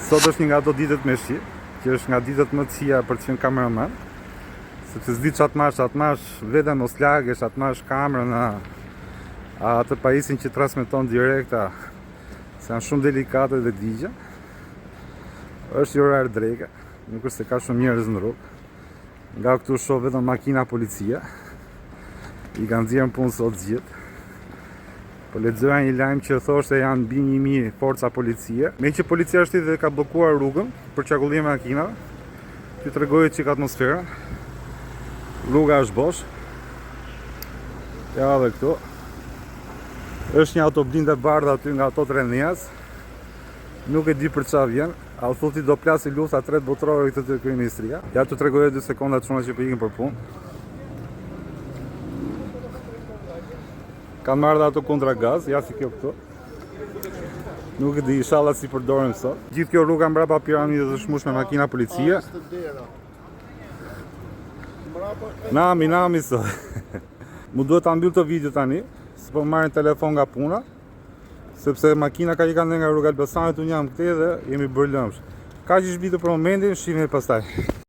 Sot është një nga ato ditët me shi, që është nga ditët më të qija për të qenë kameraman, sepse s'di qatë mash vetëm mos lagesh, atë mash kamerën, atë pajisin që transmeton direkta, se janë shumë delikate dhe digja. Është i orar dreke, nuk është se ka shumë njerëz në rrugë. Nga këtu shoh vetëm makina policia, i kanë nxjerrë punë sot gjithë. Po lexoja një lajm që thoshte janë mbi 1000 forca policie. Me që policia është dhe ka bllokuar rrugën për qarkullim makinave, ty tregoj çik atmosferën. Rruga është bosh. Ja dhe këtu. Është një autoblindë e bardhë aty nga ato Trendias. Nuk e di për çfarë vjen. A u thotë do plasi lufta tret botërore këtë kryeministria. Ja t'u tregoj 2 sekonda çuna që po ikin për punë. Kanë marrë dhe ato kontra gaz, ja si kjo këtu. Nuk e di, inshallah si përdorim sot. Gjithë kjo rruga mbrapa piramidës është mush me makina policie. Nami sot. Mu duhet ta mbyll të video tani, se po marrin telefon nga puna, sepse makina ka i kanë nga rruga Elbasanit, unë jam këtej dhe jemi bërë lëmsh. Kaq është video për momentin, shihemi pastaj.